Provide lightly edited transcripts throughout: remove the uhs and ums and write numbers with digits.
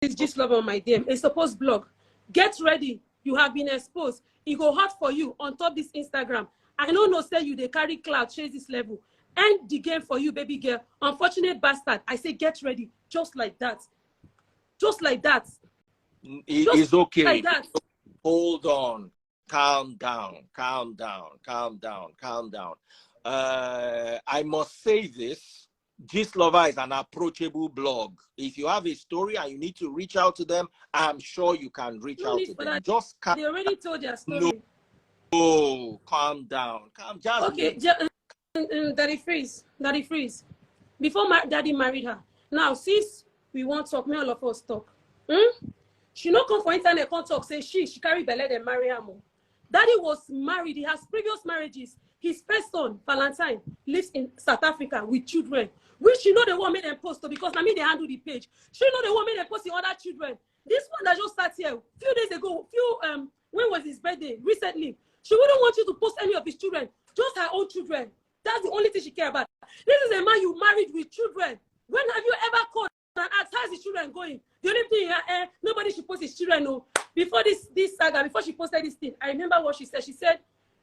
is Gist Lover on my DM. A supposed blog. Get ready. You have been exposed. It go hot for you on top this Instagram. I know no say you they carry cloud, chase this level. End the game for you, baby girl. Unfortunate bastard. I say get ready. Just like that. Just like that. It's okay. Like that. Hold on. Calm down. Calm down. Calm down. Calm down. I must say this. Gist Lover is an approachable blog. If you have a story and you need to reach out to them, I'm sure you can reach out to them. That. Just they already told their story. No, calm down. Calm down. Okay, Daddy Freeze. Daddy Freeze. Before Daddy married her. Now, since we want to talk, may all of us talk. She no come for internet, can't talk, say she carry belle and marry her more. Daddy was married. He has previous marriages. His first son, Valentine, lives in South Africa with children. Which you know the one made them post, because I mean they handle the page. She know the one made them post the other children. This one that just started here, few days ago, when was his birthday? Recently. She wouldn't want you to post any of his children, just her own children. That's the only thing she cares about. This is a man you married with children. When have you ever called and asked how's his children going? The only thing nobody should post his children. No. Before this saga, before she posted this thing, I remember what she said. She said,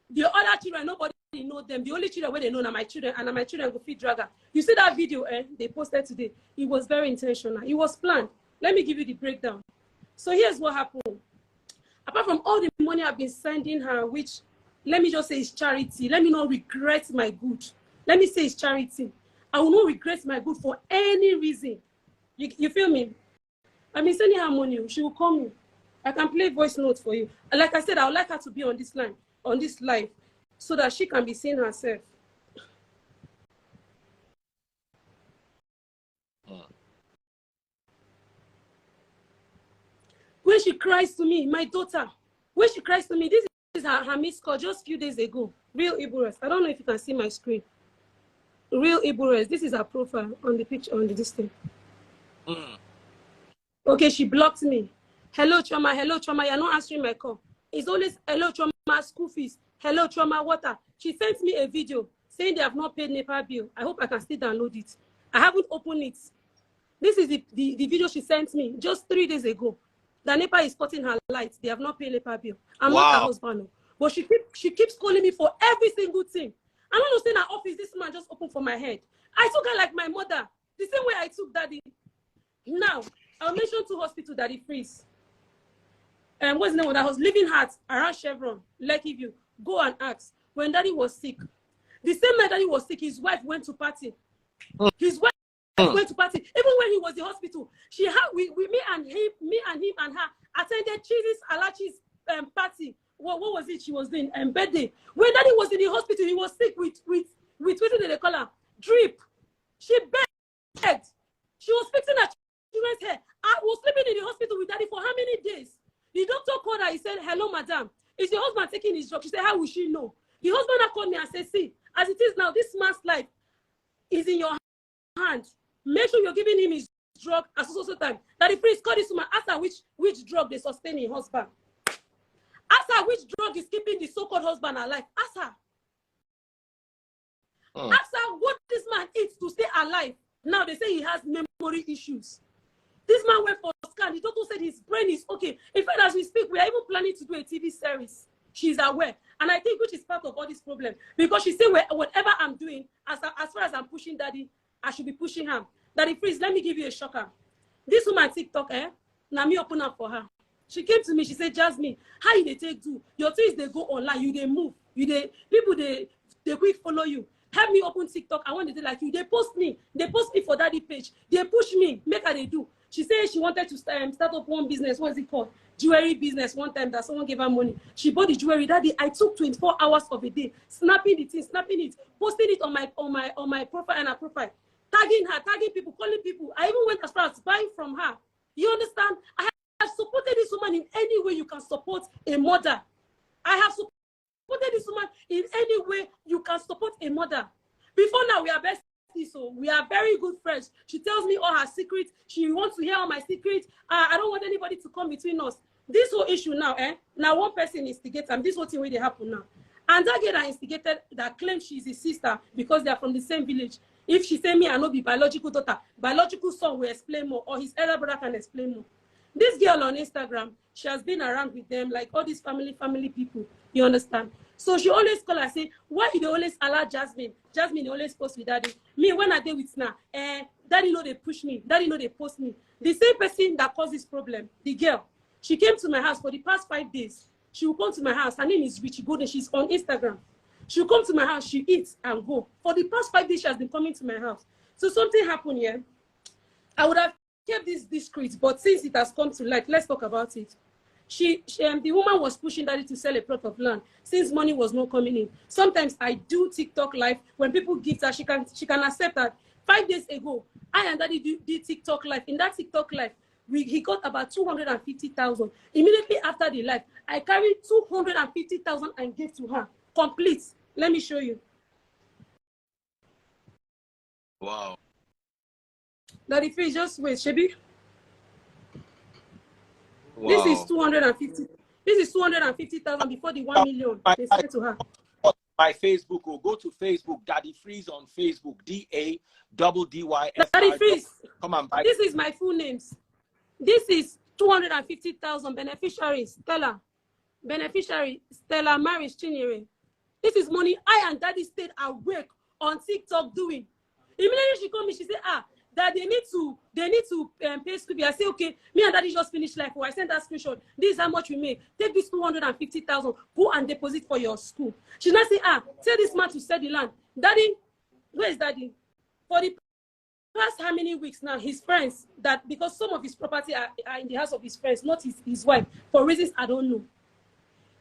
the other children, nobody know them. The only children where they know are my children, and my children go feed dragger. You see that video they posted today? It was very intentional. It was planned. Let me give you the breakdown. So here's what happened. Apart from all the money I've been sending her, which, let me just say is charity. Let me not regret my good. Let me say it's charity. I will not regret my good for any reason. You feel me? I've been sending her money. She will call me. I can play voice notes for you. Like I said, I would like her to be on this line, on this live, so that she can be seeing herself. When she cries to me, my daughter, when she cries to me, this is her missed call just a few days ago. Real Iburas. I don't know if you can see my screen. Real Iburas. This is her profile on the picture, on this thing. Okay, she blocked me. Hello, Trauma. Hello, Trauma. You're not answering my call. It's always, hello, Trauma, school fees. Hello, Trauma, water. She sent me a video saying they have not paid NEPA bill. I hope I can still download it. I haven't opened it. This is the video she sent me just 3 days ago. The NEPA is cutting her lights. They have not paid NEPA bill. I'm not her husband. But she keeps calling me for every single thing. I don't understand her office. This man just opened for my head. I took her like my mother. The same way I took Daddy. Now, I'll mention 2 hospitals, Daddy Freeze. What's the name of that house? Living Heart around Chevron, Lucky View. Go and ask. When Daddy was sick, the same night Daddy was sick, his wife went to party. His wife went to party. Even when he was in the hospital, she had me and him and her attended Cheese's Alachi's party. What was it she was doing? Birthday. When Daddy was in the hospital, he was sick with what did they call her? Drip. She begged. She was fixing her children's hair. I was sleeping in the hospital with Daddy for how many days? The doctor called her. He said, "Hello, madam. Is your husband taking his drug?" She said, "How will she know?" The husband called me and said, "See, as it is now, this man's life is in your hand. Make sure you're giving him his drug at so time." That the priest called this woman, ask her which drug they sustain in husband. Ask her which drug is keeping the so-called husband alive. Ask her. Ask her what this man eats to stay alive. Now they say he has memory issues. This man went for a scan. The doctor said his brain is okay. In fact, as we speak, we are even planning to do a TV series. She's aware. And I think which is part of all this problem. Because she said, whatever I'm doing, as far as I'm pushing Daddy, I should be pushing her. Daddy Freeze, let me give you a shocker. This woman TikTok, now me open up for her. She came to me, she said, "Jasmine, how you they take do? Your things they go online, you they move, people they quick follow you. Help me open TikTok. I want to do like you. They post me for Daddy page. They push me, make her they do." She said she wanted to start up one business. What is it called? Jewelry business. One time that someone gave her money. She bought the jewelry. Daddy, I took 24 hours of a day, snapping the thing, snapping it, posting it on my profile and her profile, tagging her, tagging people, calling people. I even went as far as buying from her. You understand? I have supported this woman in any way you can support a mother. I have supported this woman in any way you can support a mother. Before now, we are best. So we are very good friends. She tells me all her secrets. She wants to hear all my secrets. I don't want anybody to come between us. This whole issue now, now one person instigated, and this whole thing where they happen now. And that girl that instigated, that claims she's his sister because they are from the same village. If she say me, I know be biological daughter, biological son will explain more, or his elder brother can explain more. This girl on Instagram, she has been around with them, like all these family people. You understand? So she always call her, say, why you always allow Jasmine? Jasmine they always post with daddy. Me, when I deal with Sna, daddy know they push me. Daddy know they post me. The same person that caused this problem, the girl, she came to my house for the past 5 days. She will come to my house. Her name is Richie Golden. She's on Instagram. She'll come to my house. She eats and go. For the past 5 days, she has been coming to my house. So something happened here. I would have kept this discreet, but since it has come to light, let's talk about it. The woman was pushing daddy to sell a plot of land since money was not coming in. Sometimes I do TikTok live. When people give her, she can accept that. 5 days ago, I and daddy did TikTok live. In that TikTok live, he got about 250,000. Immediately after the live, I carried 250,000 and gave to her. Complete. Let me show you. Wow. Daddy Freeze, just wait, Shebi. Wow. This is 250. This is 250,000 before the 1 million they sent to her. My Facebook, or go to Facebook, Daddy Freeze on Facebook, DADDYS. Daddy Freeze. Come on, bye. This is my full names. This is 250,000 beneficiaries. Stella. Beneficiary, Stella Maris Chinyere. This is money I and daddy stayed awake on TikTok doing. Immediately she called me, she said, that they need to pay school. I say, okay, me and daddy just finished life. I sent that screenshot. This is how much we make. Take this 250,000, go and deposit for your school. She now say, tell this man to sell the land. Daddy, where is daddy? For the past how many weeks now, his friends, that because some of his property are in the house of his friends, not his wife, for reasons I don't know.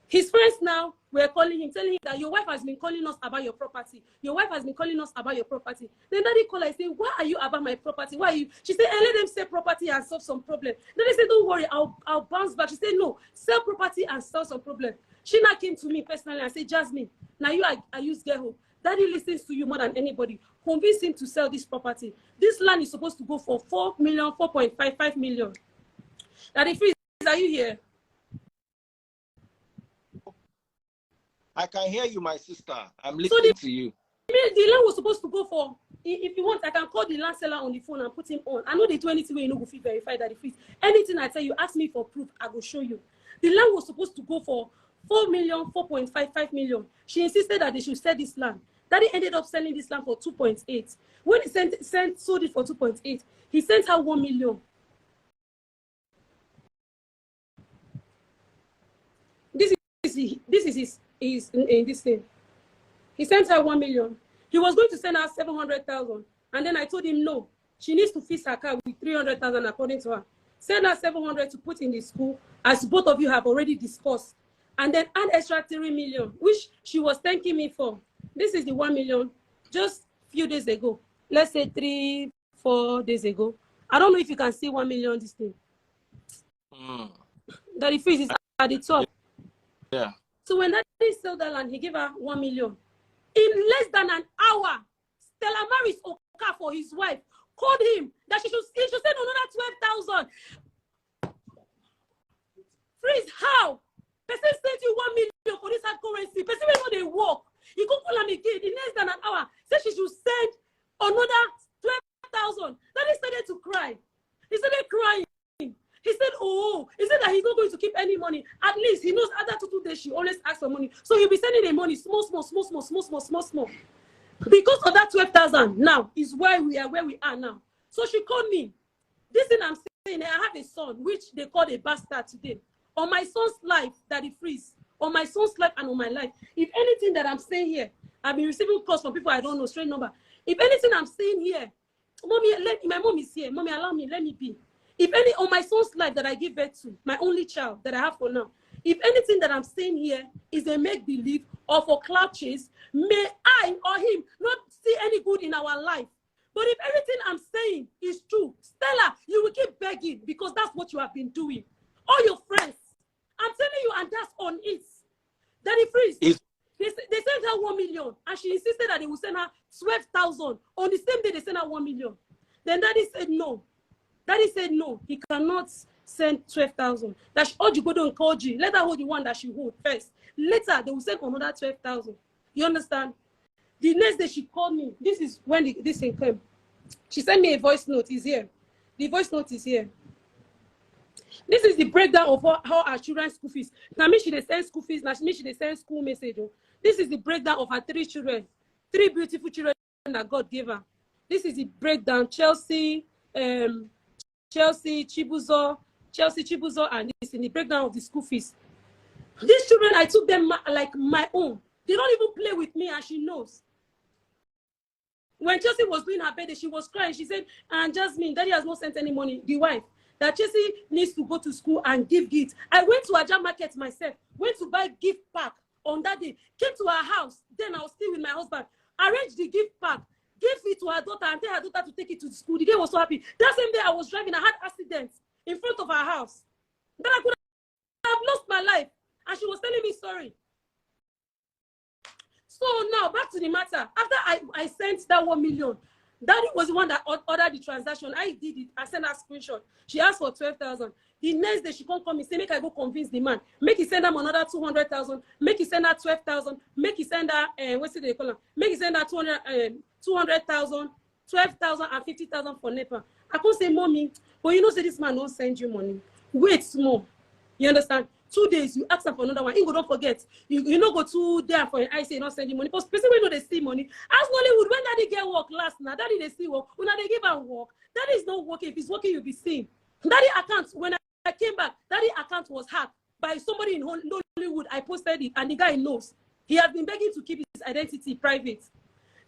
His friends now were calling him, telling him that your wife has been calling us about your property. Your wife has been calling us about your property. Then daddy called her and said, why are you about my property? Why are you? She said, let them sell property and solve some problem. Then they said, don't worry, I'll bounce back. She said, no, sell property and solve some problem. She now came to me personally and said, Jasmine, now you I use get home. Daddy listens to you more than anybody. Convince him to sell this property. This land is supposed to go for 4 million, 4.55 million. Daddy Freeze, are you here? I can hear you, my sister. I'm listening to you. The land was supposed to go for, if you want, I can call the land seller on the phone and put him on. I know they do anything where you know go feel verified that the fees. Anything I tell you, ask me for proof, I will show you. The land was supposed to go for 4 million, 4.55 million. She insisted that they should sell this land. Daddy ended up selling this land for 2.8. When he sold it for 2.8, he sent her 1 million. This is in this thing. He sent her 1 million. He was going to send her 700,000. And then I told him, no, she needs to fix her car with 300,000 according to her. Send her 700 to put in the school, as both of you have already discussed. And then add extra 3 million, which she was thanking me for. This is the 1 million just a few days ago. Let's say 3-4 days ago. I don't know if you can see 1 million this thing. Daddy Freeze is at the top. Yeah. So when daddy sold that land, he gave her 1 million. In less than an hour, Stella Maris Oka for his wife called him that he should send another 12,000. Freeze, how? Person sent you 1 million for this hard currency. Person when they work. He could call him again in less than an hour. Said she should send another 12,000. Daddy started to cry. He started crying. He said, he said that he's not going to keep any money. At least he knows after 2 days she always asks for money. So he'll be sending the money small. Because of that 12,000 now is why we are where we are now. So she called me. This thing I'm saying, I have a son, which they call a bastard today. On my son's life, Daddy Freeze. On my son's life and on my life. If anything that I'm saying here, I've been receiving calls from people I don't know, straight number. If anything I'm saying here, mommy, my mom is here. Mommy, allow me, let me be. If any on my son's life that I give birth to, my only child that I have for now, if anything that I'm saying here is a make-believe or for clout chase, may I or him not see any good in our life. But if everything I'm saying is true, Stella, you will keep begging because that's what you have been doing. All your friends, I'm telling you, and that's on it. Daddy Freeze, they sent her 1 million, and she insisted that they will send her 12,000. On the same day, they sent her 1 million. Then Daddy said no. Daddy said no, he cannot send 12,000. That you go down and call G. Let her hold the one that she hold first. Later, they will send another 12,000. You understand? The next day she called me. This is when this thing came. She sent me a voice note. It's here. The voice note is here. This is the breakdown of how our children's school fees. Now, me, she dey send school fees. Now, me, she dey send school message. Oh. This is the breakdown of her 3 children. 3 beautiful children that God gave her. This is the breakdown. Chelsea, Chibuzo, and this in the breakdown of the school fees. These children, I took them like my own. They don't even play with me, and she knows. When Chelsea was doing her birthday, she was crying. She said, and Jasmine, Daddy has not sent any money. The wife, that Chelsea needs to go to school and give gifts. I went to Ajah Market myself, went to buy gift pack on that day, came to her house. Then I was still with my husband. Arranged the gift pack, gave it to her daughter, and tell her daughter to take it to school. The day was so happy. That same day I was driving, I had accidents in front of her house. Then I could have lost my life. And she was telling me sorry. So now back to the matter. After I sent that 1 million, Daddy was the one that ordered the transaction. I did it. I sent her a screenshot. She asked for 12,000. The next day she can't come and say, make I go convince the man. Make he send them another 200,000. Make he send her 12,000. Make he send her what's it they call her? Make he send her 200,000, 12,000 and 50,000 for NEPA. I can't say, mommy, but you know, say this man won't send you money. Wait small. You understand? 2 days, you ask her for another one. You don't forget. You know go 2 days for an I say not send you money. Because person we know they see money. Ask Nollywood when Daddy get work last now. Daddy they see work. When they give her work, Daddy is not working. If he's working, you'll be seen. Daddy account, when I came back, Daddy account was hacked by somebody in Nollywood. I posted it and the guy knows. He has been begging to keep his identity private.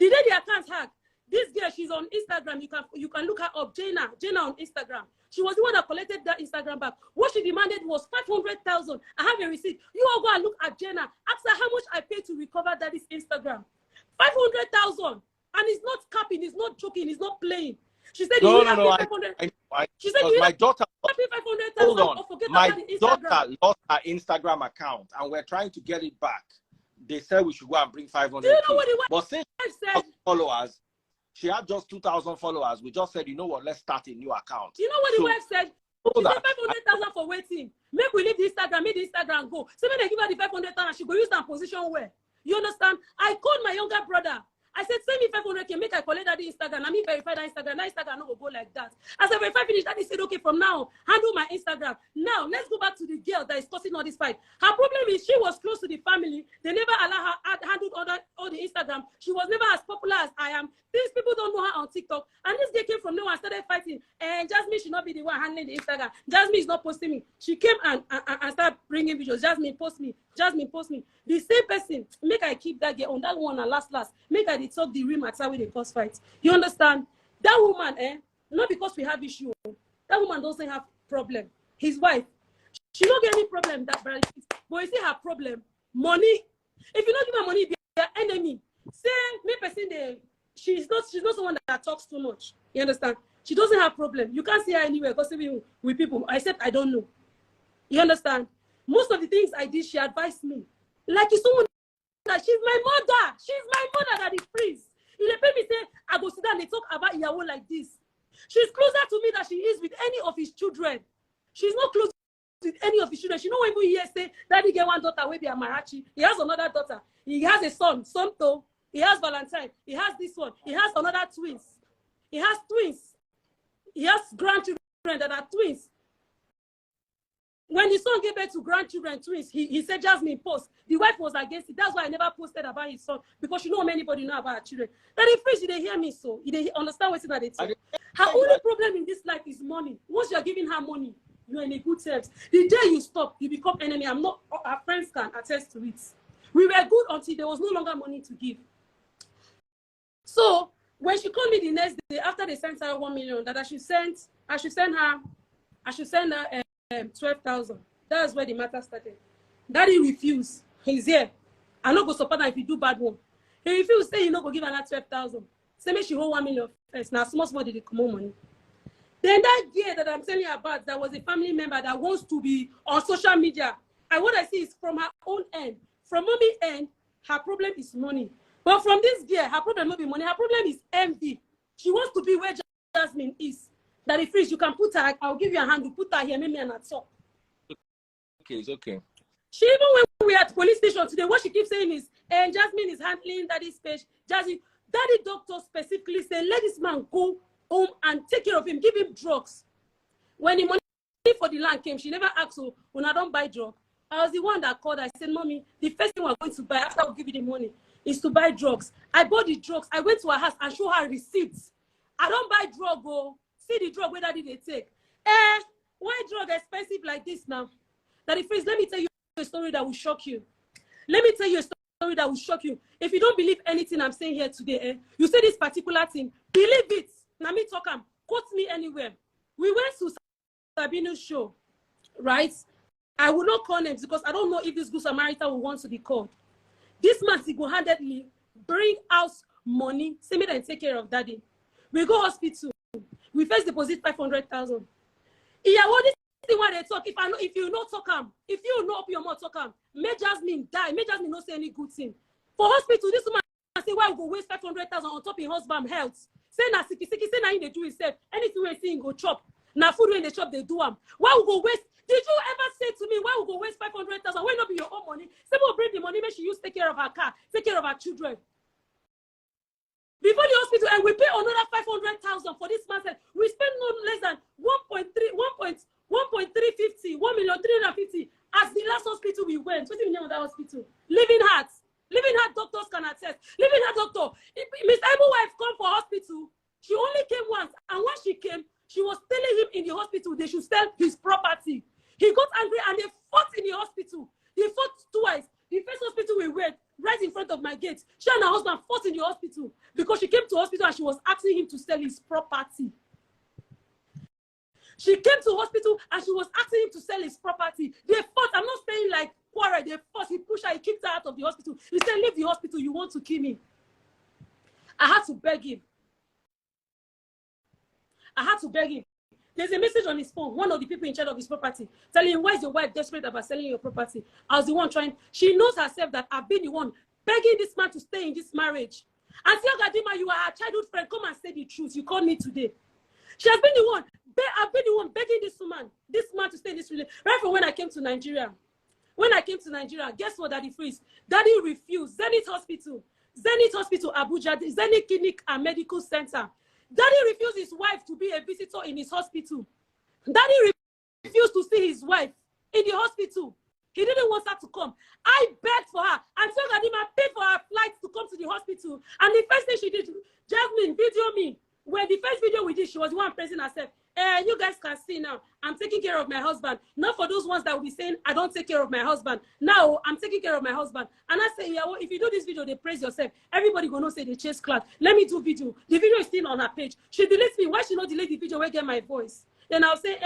The day the account hacked, this girl, she's on Instagram. You can look her up, Jana on Instagram. She was the one that collected that Instagram back. What she demanded was 500,000. I have a receipt. You all go and look at Jana. Ask her how much I paid to recover Daddy's Instagram. 500,000. And it's not capping, it's not joking, it's not playing. She said, no. She said, my daughter, pay 500,000. hold on. My daughter Instagram. lost her Instagram account and we're trying to get it back. They said we should go and bring 500. Do you know what the wife but since said? Followers, she had just 2,000 followers. We just said, you know what, let's start a new account. You know what the wife said? She said 500,000 for waiting. Make we leave the Instagram, make the Instagram go. So when they give her the 500,000, she go use that position where? You understand? I called my younger brother. I said, send me 500K, make I collect that Instagram. I mean, verify that Instagram. That Instagram no go like that. As I verify finish, Daddy said, okay, from now, handle my Instagram. Now, let's go back to the girl that is causing all this fight. Her problem is she was close to the family. They never allow her handle all the Instagram. She was never as popular as I am. These people don't know her on TikTok. And this girl came from nowhere and started fighting. And Jasmine should not be the one handling the Instagram. Jasmine is not posting me. She came and started bringing videos. Jasmine, post me. Jasmine, post me. The same person, make I keep that girl on that one and last. Make I talk the real matter with the cause fight. You understand? That woman, not because we have issue. That woman doesn't have problem. His wife, she don't get any problem that brother. But you see her problem, money. If you don't give her money, be your enemy. Say me person she's not someone that talks too much. You understand? She doesn't have problem. You can't see her anywhere gossiping with people, except I don't know. You understand? Most of the things I did, she advised me. Like it's someone that she's my mother. She's my mother that is freeze. If they pay me say, I go sit down, they talk about Yahoo like this. She's closer to me than she is with any of his children. She's not close with any of his children. She don't even hear say, Daddy get one daughter, will be a Marachi. He has another daughter. He has a son, Sonto. He has Valentine. He has this one. He has another twins. He has twins. He has grandchildren that are twins. When the son gave birth to grandchildren, twins, he said, Jasmine, post. The wife was against it. That's why I never posted about his son, because she know anybody know about her children. That if freeze, they hear me so. They understand what's in that they tell. Her only problem in this life is money. Once you're giving her money, you're in a good terms. The day you stop, you become enemy. Our friends can attest to it. We were good until there was no longer money to give. So when she called me the next day, after they sent her 1 million, that I should send her 12,000. That's where the matter started. Daddy refused. He's here. I not go support her if you do bad one. He refused, say he not go give her that 12,000. Say me she hold 1 million first. Now small did they come on money. Then that girl that I'm telling you about, that was a family member that wants to be on social media. And what I see is from her own end. From mommy end, her problem is money. But from this girl, her problem not be money. Her problem is envy. She wants to be where Jasmine is. That if freeze, you can put her, I'll give you a hand, you put her here, maybe and talk. Okay, it's okay. She even when we were at police station today, what she keeps saying is, and Jasmine is handling Daddy's page. Daddy doctor specifically said, let this man go home and take care of him, give him drugs. When the money for the land came. She never asked, so when I don't buy drug. I was the one that called. I said, Mommy, the first thing we're going to buy after we give you the money is to buy drugs. I bought the drugs. I went to her house and show her receipts. I don't buy drug, oh. See the drug, where did they take? Why drug expensive like this now? Daddy Freeze, let me tell you a story that will shock you. Let me tell you a story that will shock you. If you don't believe anything I'm saying here today, you say this particular thing, believe it. Now me talk, quote me anywhere. We went to Sabino's show, right? I will not call names because I don't know if this good Samaritan will want to be called. This man single-handedly bring out money, say me and take care of daddy. We go hospital. We first deposit 500,000. Yeah, what this thing when they talk? If you not talk if you not open your mouth talk may Jasmine die. May Jasmine not say any good thing. For hospital, this woman say why we go waste 500,000 on top of husband health. Say na siki say na him they do himself. Anything we see him go chop. Now food when they chop they do why we go waste? Did you ever say to me why we go waste 500,000? Why not be your own money? Say we'll bring the money, make she use take care of her car, take care of her children. Before the hospital, and we pay another 500,000 for this man. We spend no less than 1.350, 1,350,000 as the last hospital we went. What's the name of that hospital? Living Heart. Living Heart doctors can attest. Living Heart doctor. Miss Abel's wife come for hospital. She only came once, and when she came, she was telling him in the hospital they should sell his property. He got angry and they fought in the hospital. They fought twice. The first hospital we went, right in front of my gate, she and her husband fought in the hospital because she came to hospital and she was asking him to sell his property. She came to hospital and she was asking him to sell his property. They fought. I'm not saying like quarrel. They fought. He pushed her. He kicked her out of the hospital. He said, leave the hospital. You want to kill me. I had to beg him. There's a message on his phone, one of the people in charge of his property, telling him, why is your wife desperate about selling your property? I was the one trying. She knows herself that I've been the one begging this man to stay in this marriage. And see, Gadima, you are a childhood friend. Come and say the truth. You called me today. She has been the one. I've been the one begging this man to stay in this relationship. Right from when I came to Nigeria. When I came to Nigeria, guess what, Daddy Freeze? Daddy refused. Zenith Hospital, Abuja, Zenith Clinic and Medical Center. Daddy refused his wife to be a visitor in his hospital. Daddy refused to see his wife in the hospital. He didn't want her to come. I begged for her and told Gadima paid for her flight to come to the hospital. And the first thing she did, Jasmine, video me. When the first video we did, she was the one praising herself. You guys can see now, I'm taking care of my husband. Not for those ones that will be saying, I don't take care of my husband. Now, I'm taking care of my husband. And I say, yeah, well, if you do this video, they praise yourself. Everybody gonna say they chase class. Let me do video. The video is still on her page. She deletes me. Why she not delete the video where get my voice? Then I'll say,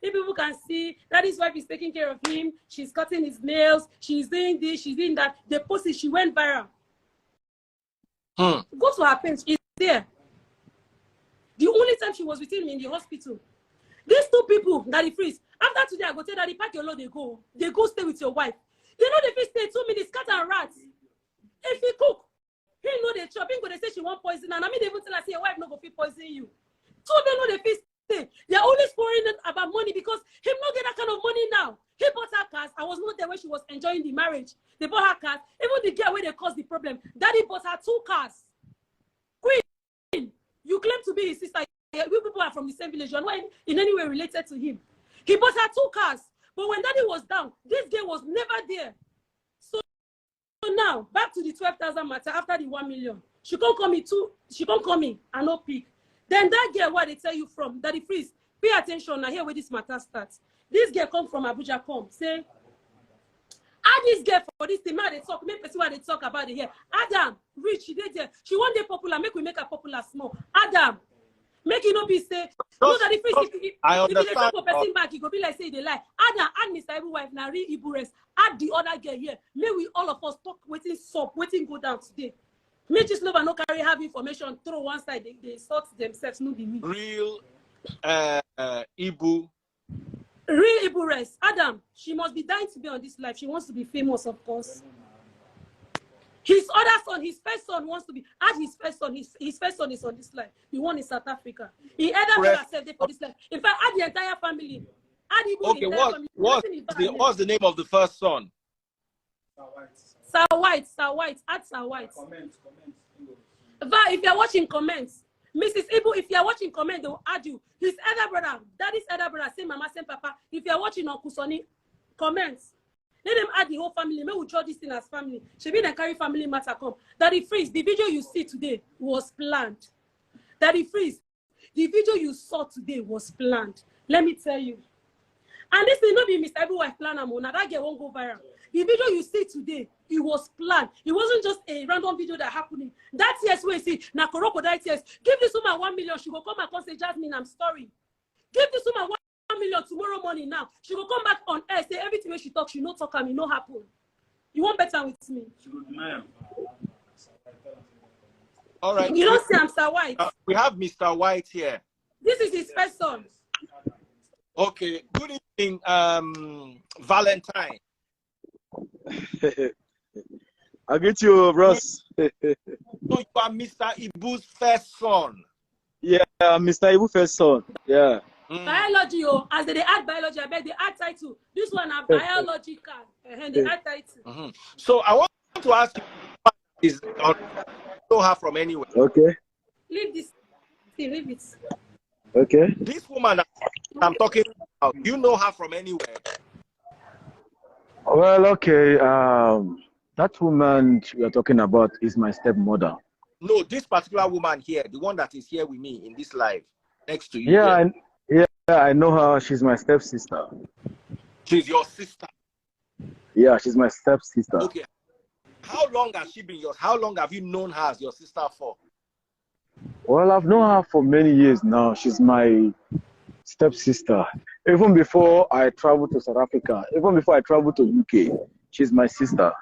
if people can see that his wife is taking care of him, she's cutting his nails, she's doing this, she's doing that. The post she went viral. Go to her page, it's there. The only time she was with him in the hospital. These two people, Daddy Freeze, after today, I go tell Daddy, pack your load, they go stay with your wife. They know they stay 2 minutes, cat and rats. If he cook, he know they chop, he go they say she want poison, and I mean they even tell her, say your wife no go fit poison you. So they know they stay. They're always worrying about money because him not get that kind of money now. He bought her cars. I was not there when she was enjoying the marriage. They bought her cars. Even the girl where they caused the problem, Daddy bought her 2 cars. Queen, you claim to be his sister. We people are from the same village. You're not in any way related to him. He bought her 2 cars. But when Daddy was down, this girl was never there. So now, back to the 12,000 matter after the 1 million. She can't call me and no pick. Then that girl, what they tell you from, Daddy Freeze, pay attention now, here where this matter starts. This girl come from Abuja, come, say, add this girl for this thing, they talk, make person what they talk about it here. Adam, rich, she did there. She want day popular, make we make her popular small. Adam, make it not be say, no, Daddy Freeze, I understand. If they talk for person back, he go be like say they lie. Adam, add Mr. Ibu wife, now read Ibu rest. Add the other girl here. May we all of us talk, waiting go down today. Make this lover no carry have information, throw one side, they sort themselves, no be me. Real Ibu. Real Ibu rest. Adam, she must be dying to be on this life. She wants to be famous, of course. His other son, his first son wants to be, add his first son, his first son is on this life. The one in South Africa. He either made herself there for this life. In fact, add the entire family. Add Ibu Okay, what's the name of the first son? Sir White. Add Sir White. Comment. If you're watching comments, Mrs. Ibu, if you are watching, comment, they will add you. His elder brother, daddy's elder brother, same mama, same papa. If you are watching Uncle Sonny, comments. Let them add the whole family. May we draw this thing as family. Should be the carry family matter come. Daddy Freeze, the video you see today was planned. Daddy Freeze, the video you saw today was planned. Let me tell you. And this will not be Mr. Every wife plan Amona. That girl won't go viral. The video you see today, it was planned. It wasn't just a random video that happened. That tears where you see, na crocodile tears. Give this woman 1 million. She will come back and say, Jasmine, I'm sorry. Give this woman 1 million tomorrow morning now. She will come back on air, say everything when she talks, she no talk and it no happen. You want better with me? All right. You don't see Mr. White. We have Mr. White here. This is his first son. Okay. Good evening, Valentine. I'll get you, Ross. So you are Mr. Ibu's first son. Yeah, Mr. Ibu's first son. Yeah. Biology, oh, as they add biology, I beg they add title. This one are biological, and they add title. So I want to ask you, is know her from anywhere? Okay. Leave this. Leave it. Okay. This woman that I'm talking about, you know her from anywhere? Well, okay. That woman we are talking about is my stepmother. No, this particular woman here, the one that is here with me in this live, next to you. Yeah, I know her. She's my stepsister. She's your sister. Yeah, she's my stepsister. Okay. How long has she been yours? How long have you known her as your sister for? Well, I've known her for many years now. She's my stepsister. Even before I traveled to South Africa, even before I traveled to UK, she's my sister.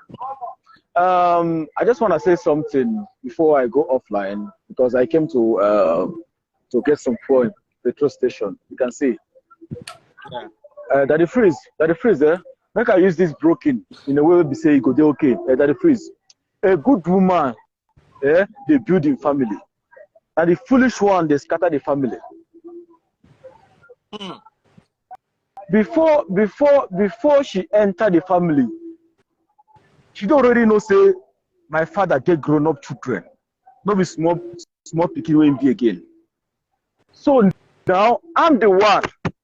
I just want to say something before I go offline because I came to get some fuel in the petrol station. You can see. Yeah. Daddy Freeze, make I use this broken in a way we say go there okay. Daddy Freeze, a good woman, they build in family, and the foolish one they scatter the family. Before she enter the family, she don't already know say my father get grown up children, not be small pikin wey be again. So now I'm the one.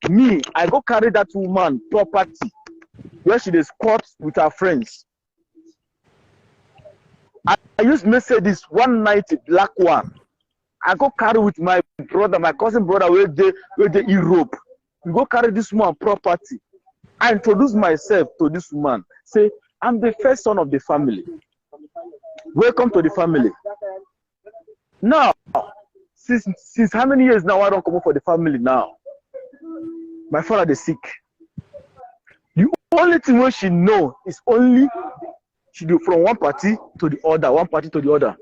Me, I go carry that woman property where she dey squat with her friends. I use Mercedes 190 black one. I go carry with my brother, my cousin brother, where they Europe. We go carry this woman property. I introduce myself to this woman. Say, I'm the first son of the family. Welcome to the family. Now, since how many years now I don't come up for the family now? My father is sick. The only thing what she know is only she do from one party to the other, one party to the other.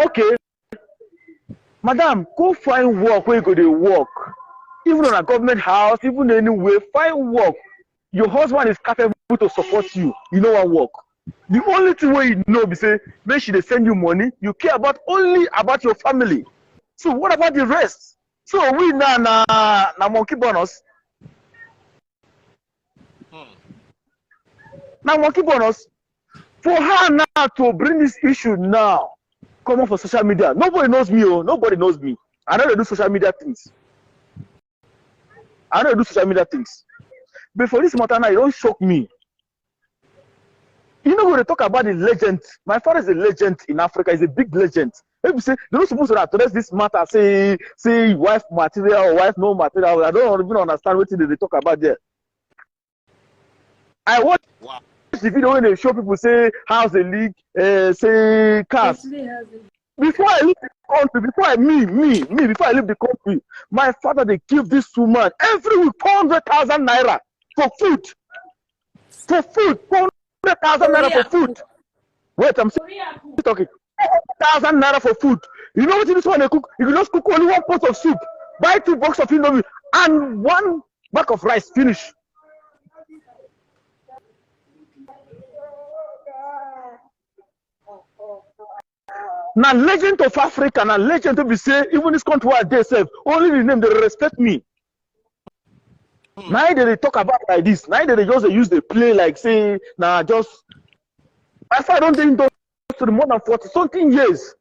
Okay, madam, go find work where you go to work. Even on a government house, even anywhere, find work. Your husband is capable to support you. You know what work. The only thing where you know be say, make sure they send you money. You care about only about your family. So what about the rest? So we na monkey bonus. Now monkey bonus. For her now to bring this issue now, come on for social media. Nobody knows me, oh, nobody knows me. I don't do social media things. But for this matter now, it don't shock me. You know when they talk about the legend, my father is a legend in Africa, he's a big legend. Maybe say they're not supposed to address this matter, say wife material or wife no material. I don't even understand what they talk about there. I watch the video when they show people say house the league, say cars. Before I leave the country, before I leave the country, my father they give this woman every week 400,000 naira for food. For food, 400,000 naira for food. Wait, I'm still talking. 400,000 naira for food. You know what this one they cook? You can just cook only one pot of soup, buy 2 boxes of indomie, and 1 bag of rice. Finish. Now legend of Africa, now legend to be say, even this country where they serve, only the name they respect me. Now they talk about like this. Now they just use the play like say, now just. My father don't do to the more than 40 something years.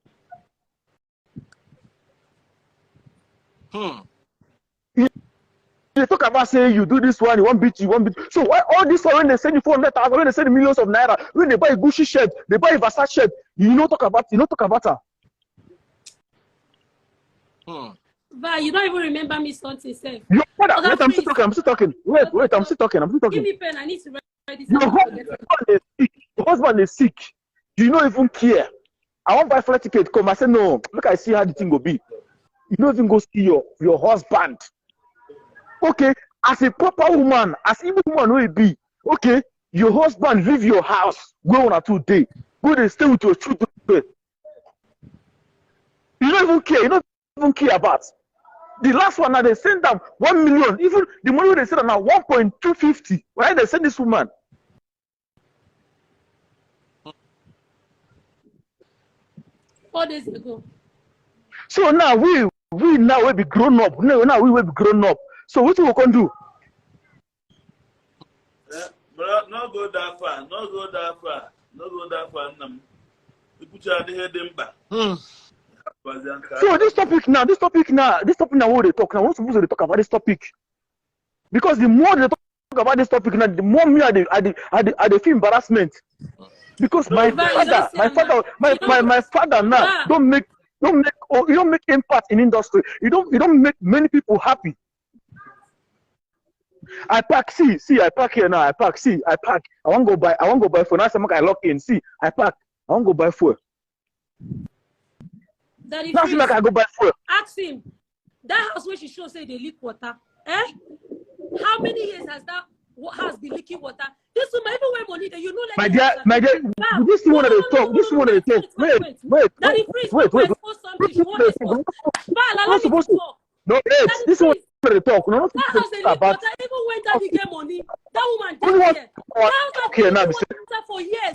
They talk about saying you do this one, you won't beat you, won't beat. So why all this one when they send you 400,000, when they send millions of naira, when they buy a Gucci shirt, they buy a Versace shirt, you don't talk about her. But you don't even remember me something, sir. Your father, wait, I'm still talking. Wait, I'm still talking. Give me pen, I need to write this. Your husband is sick. You don't even care. I want to buy flight ticket. Come, I say no. Look, I see how the thing will be. You don't even go see your husband. Okay, as a proper woman, as even woman will be, okay, your husband leave your house, go on a 2 day, go and stay with your children. You don't even care. You don't even care about. The last one now they send them 1 million. Even the money they send them now 1.250. Why they send this woman? Four days ago. So now we now will be grown up. Now we will be grown up. So what we can do? But not go that far. Not go that far. Not go that far. We put you at the head and back. So this topic now, what they talk now, we're supposed to talk about this topic. Because the more they talk about this topic now, the more me I feel embarrassment. Because my father now don't make impact in industry. You don't make many people happy. I pack, I pack here now. I pack. I want to go buy phone. Now I lock in. I pack. I want to go buy phone. Daddy, now like I go buy phone. Ask him. That house where she show say they leak water. Eh? How many years has that house been leaking water? This woman even when money that you know like my dear, this one that they talk. Wait. Daddy, please wait. Expose something. She won't expose. Allow me to talk. No, this one that they talk. No, that house they leak water. Even when daddy get money, that woman died here. That house has been leaking water for years.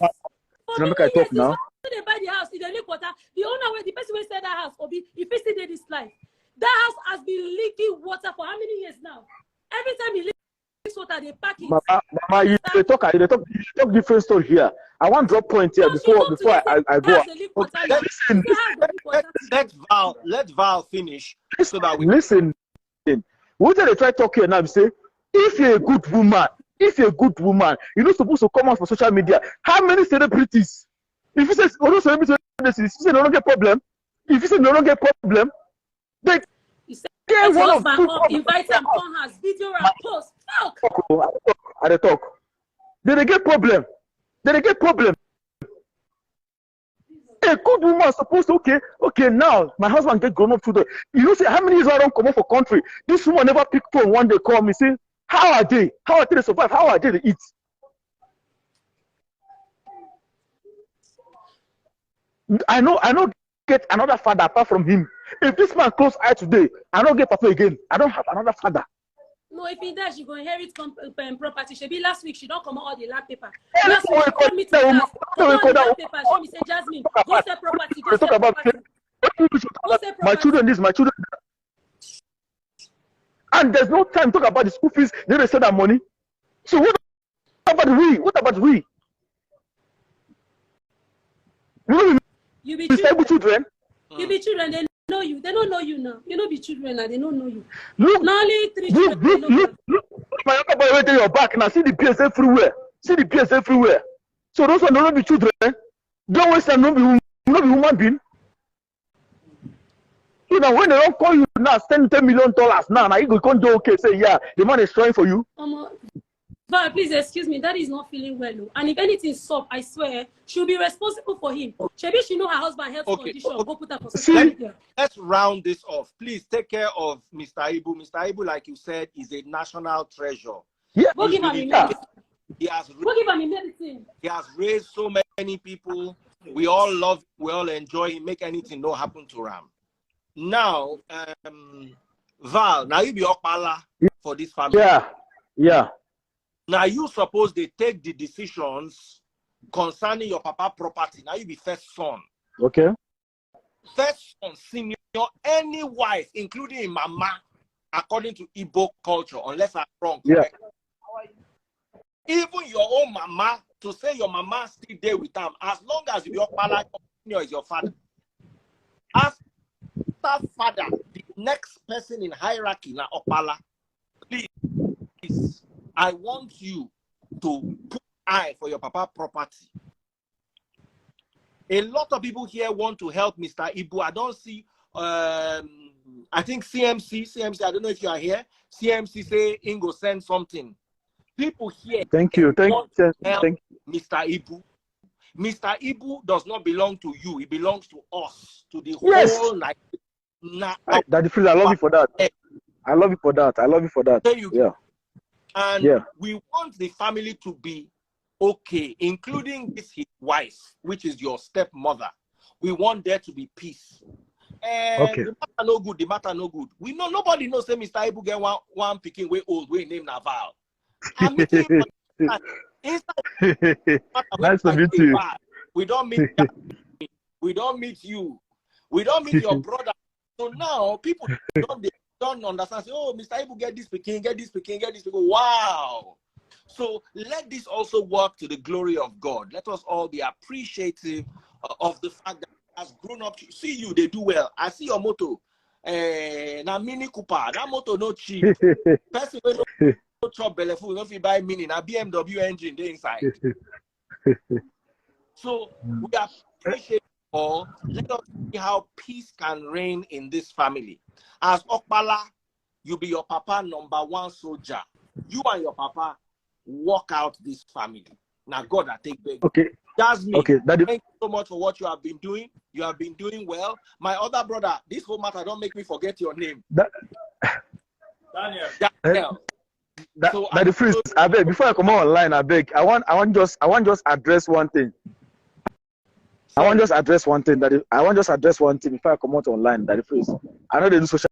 For many years, talk now. They buy the house, they leak water. The owner, the person who said that house, Obi, if he still did this life, that house has been leaking water for how many years now? Every time he leaks water, they pack it. Mama, you talk different story here. I want drop point here before I go. Okay, let Val finish so that we listen. What they try talk here now? Say, if you're a good woman, you're not supposed to come out for social media. How many celebrities? If you say no celebrities, if you say no don't get problem, they get one of two. Invite them, come has video and post. Fuck. I talk. They get problem. A good woman is supposed to okay. Now my husband get grown up children. You know say how many years I don't come out for country? This woman never pick phone one day call me say how are they? How are they survive? How are they eat? I know get another father apart from him. If this man close eye today, I don't get papa again. I don't have another father. No, if he does, she go inherit property. She be last week, she don't come out all the land paper. Last week, she called me to class. All the land paper. She me say, Jasmine, go sell property. Go sell property. My children this, my children that. And there's no time to talk about the school fees. They send that money. So what about we? You be children. You be children. They know you. They don't know you now. You know be children and they don't know you. Look. Not only 3 children. Look. My younger boy right there your back now. See the PS everywhere. So those one don't be children. Don't waste time. Not be human being. You know when they don't call you now, spend $10 million now you go come do okay. Say yeah, the man is trying for you. But please excuse me, that is not feeling well. And if anything stop, I swear, she'll be responsible for him. Maybe she know her husband health condition. Go put her for social media. Let's round this off. Please take care of Mr. Ibu. Mr. Ibu, like you said, is a national treasure. Yeah. Go give him medicine. He has raised so many people. We all love, we all enjoy him. Make anything no happen to Ram. Now, Val, now you be Okpala for this family. Yeah. Now you suppose they take the decisions concerning your papa property. Now you be first son. Okay. First son, senior, any wife, including mama, according to Igbo culture, unless I'm wrong. Correct? Even your own mama, to say your mama still there with them, as long as your father is your father. As that father, the next person in hierarchy, now Opala, please, I want you to put eye for your papa property. A lot of people here want to help Mr. Ibu. I don't see, I think CMC, I don't know if you are here. CMC say Ingo send something. People here Thank you. want to help Mr. Ibu. Mr. Ibu does not belong to you. It belongs to us, to the whole night. Daddy Freeze, I love you for that. I love you for that. I love you for that. There you go. Yeah. And we want the family to be okay, including his wife, which is your stepmother. We want there to be peace. And the matter no good, the matter no good. We know nobody knows say Mr. Ibu get one picking way old, way named Naval. I'm meeting nice to meet you. We don't meet that. We don't meet you. We don't meet your brother. So now people don't understand. Say, oh, Mr. Ibu get this picking, get this picking, get this picking. Wow. So let this also work to the glory of God. Let us all be appreciative of the fact that has grown up. See you, they do well. I see your motto. Na Mini Cooper. That motto no cheap. Person no chop belly food. No fit buy Mini. Na BMW engine they inside. So we appreciate all. Let us see how peace can reign in this family. As Okpala, you be your papa #1 soldier. You and your papa walk out this family. Now God, I take big. Okay. Jasmine, okay. Thank you so much for what you have been doing. You have been doing well. My other brother, this whole matter, don't make me forget your name. Daniel. Daddy Freeze, I beg, before I come online, I beg, I want just address one thing. I want just address one thing before I come out online, Daddy Freeze. I know they do social